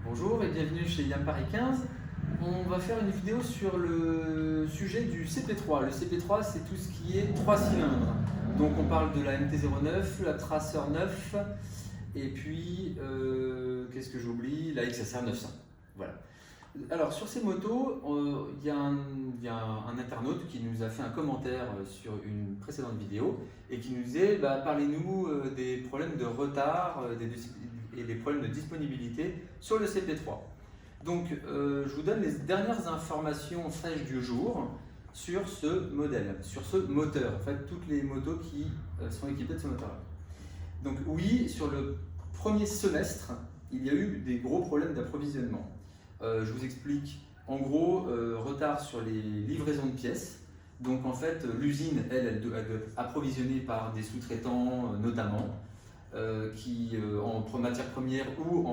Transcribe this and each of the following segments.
Bonjour et bienvenue chez YAM Paris 15. On va faire une vidéo sur le sujet du CP3. Le CP3, c'est tout ce qui est 3 cylindres. Donc on parle de la MT-09, la Tracer 9 et puis, qu'est-ce que j'oublie, la XSR 900. Voilà. Alors sur ces motos, il y a un internaute qui nous a fait un commentaire sur une précédente vidéo et qui nous disait parlez-nous des problèmes de retard et des problèmes de disponibilité sur le CP3. Donc je vous donne les dernières informations fraîches du jour sur ce modèle, sur ce moteur, en fait toutes les motos qui sont équipées de ce moteur-là. Donc oui, sur le premier semestre, il y a eu des gros problèmes d'approvisionnement. Je vous explique, en gros, retard sur les livraisons de pièces. Donc en fait, l'usine, elle doit être approvisionnée par des sous-traitants notamment, qui en matière première ou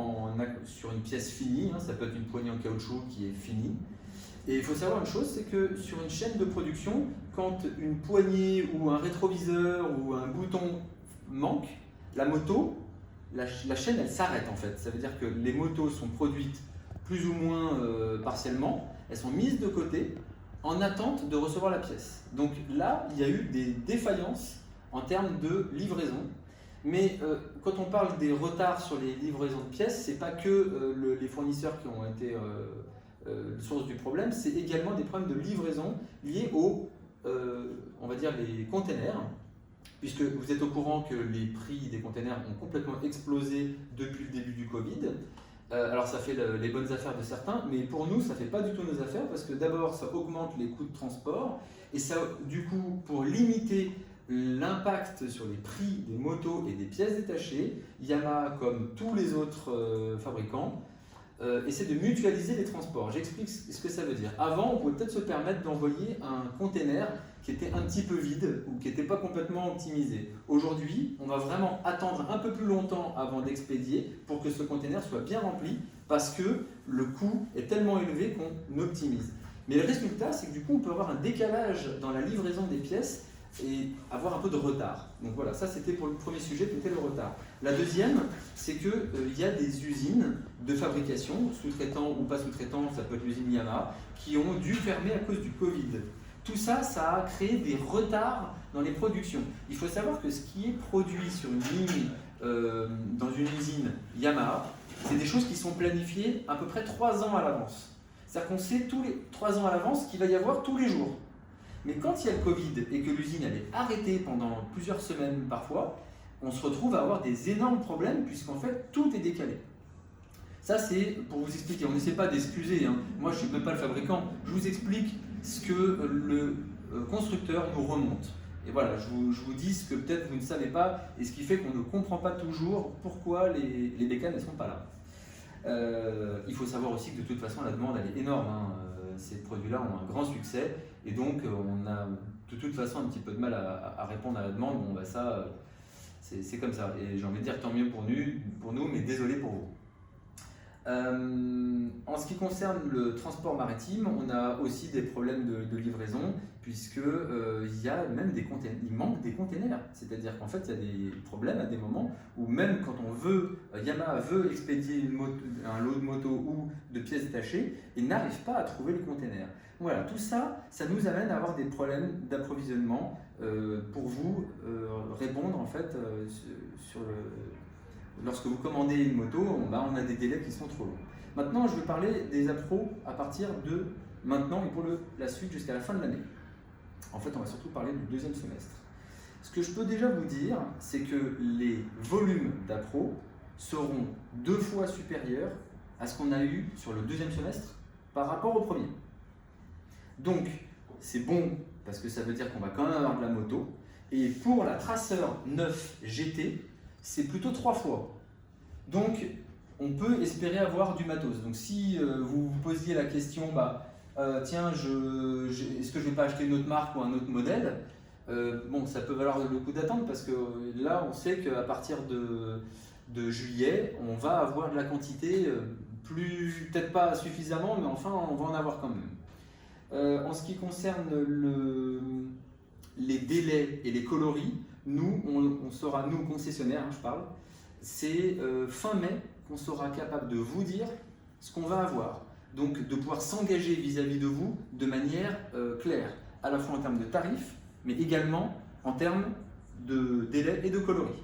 sur une pièce finie, hein, ça peut être une poignée en caoutchouc qui est finie. Et il faut savoir une chose, c'est que sur une chaîne de production, quand une poignée ou un rétroviseur ou un bouton manque, la moto, la chaîne elle s'arrête en fait. Ça veut dire que les motos sont produites plus ou moins partiellement, elles sont mises de côté en attente de recevoir la pièce. Donc là, il y a eu des défaillances en termes de livraison. Mais quand on parle des retards sur les livraisons de pièces, c'est pas que les fournisseurs qui ont été source du problème, c'est également des problèmes de livraison liés aux, on va dire, les containers, puisque vous êtes au courant que les prix des containers ont complètement explosé depuis le début du Covid. Alors ça fait les bonnes affaires de certains, mais pour nous ça ne fait pas du tout nos affaires parce que d'abord ça augmente les coûts de transport et ça, du coup, pour limiter l'impact sur les prix des motos et des pièces détachées, Yamaha, comme tous les autres fabricants, essaie de mutualiser les transports. J'explique ce que ça veut dire. Avant, on pouvait peut-être se permettre d'envoyer un container qui était un petit peu vide ou qui n'était pas complètement optimisé. Aujourd'hui, on va vraiment attendre un peu plus longtemps avant d'expédier pour que ce container soit bien rempli parce que le coût est tellement élevé qu'on optimise. Mais le résultat, c'est que du coup, on peut avoir un décalage dans la livraison des pièces et avoir un peu de retard. Donc voilà, ça c'était pour le premier sujet qui était le retard. La deuxième, c'est qu'il y a des usines de fabrication, sous-traitants ou pas sous-traitants, ça peut être l'usine Yamaha, qui ont dû fermer à cause du Covid. Tout ça, ça a créé des retards dans les productions. Il faut savoir que ce qui est produit sur une ligne, dans une usine Yamaha, c'est des choses qui sont planifiées à peu près 3 ans à l'avance. C'est-à-dire qu'on sait tous les 3 ans à l'avance qu'il va y avoir tous les jours. Mais quand il y a le Covid et que l'usine elle est arrêtée pendant plusieurs semaines parfois, on se retrouve à avoir des énormes problèmes puisqu'en fait tout est décalé. Ça c'est pour vous expliquer, on n'essaie pas d'excuser, hein. Moi je ne suis même pas le fabricant, je vous explique ce que le constructeur nous remonte. Et voilà, je vous dis ce que peut-être vous ne savez pas et ce qui fait qu'on ne comprend pas toujours pourquoi les bécanes ne sont pas là. Il faut savoir aussi que de toute façon la demande elle est énorme, hein. Ces produits-là ont un grand succès et donc on a de toute façon un petit peu de mal à répondre à la demande. Bon, ça, c'est comme ça. Et j'ai envie de dire tant mieux pour nous mais désolé pour vous. En ce qui concerne le transport maritime, on a aussi des problèmes de livraison puisque il y a même il manque des containers. C'est-à-dire qu'en fait, il y a des problèmes à des moments où même quand Yamaha veut expédier un lot de moto ou de pièces détachées, il n'arrive pas à trouver le container. Voilà, tout ça, ça nous amène à avoir des problèmes d'approvisionnement pour vous répondre en fait sur lorsque vous commandez une moto, on a des délais qui sont trop longs. Maintenant, je vais parler des appros à partir de maintenant et pour la suite jusqu'à la fin de l'année. En fait, on va surtout parler du deuxième semestre. Ce que je peux déjà vous dire, c'est que les volumes d'appros seront 2 fois supérieurs à ce qu'on a eu sur le deuxième semestre par rapport au premier. Donc, c'est bon parce que ça veut dire qu'on va quand même avoir de la moto. Et pour la Tracer 9 GT, c'est plutôt 3 fois. Donc, on peut espérer avoir du matos. Donc, si vous vous posiez la question, tiens, est-ce que je ne vais pas acheter une autre marque ou un autre modèle, bon, ça peut valoir le coup d'attendre parce que là, on sait qu'à partir de juillet, on va avoir de la quantité, peut-être pas suffisamment, mais enfin, on va en avoir quand même. En ce qui concerne les délais et les coloris, nous, on sera, nous concessionnaires, hein, je parle, c'est fin mai qu'on sera capable de vous dire ce qu'on va avoir. Donc de pouvoir s'engager vis-à-vis de vous de manière claire, à la fois en termes de tarifs, mais également en termes de délai et de coloris.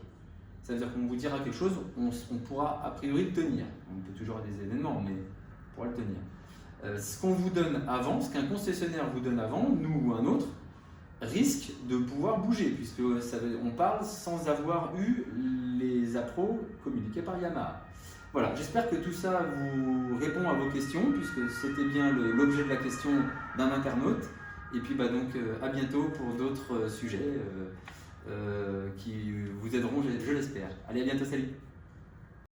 Ça veut dire qu'on vous dira quelque chose, on pourra a priori le tenir. On peut toujours avoir des événements, mais on pourra le tenir. Ce qu'on vous donne avant, ce qu'un concessionnaire vous donne avant, nous ou un autre, risque de pouvoir bouger, puisque on parle sans avoir eu les appros communiqués par Yamaha. Voilà, j'espère que tout ça vous répond à vos questions, puisque c'était bien l'objet de la question d'un internaute. Et puis donc à bientôt pour d'autres sujets qui vous aideront, je l'espère. Allez, à bientôt, salut!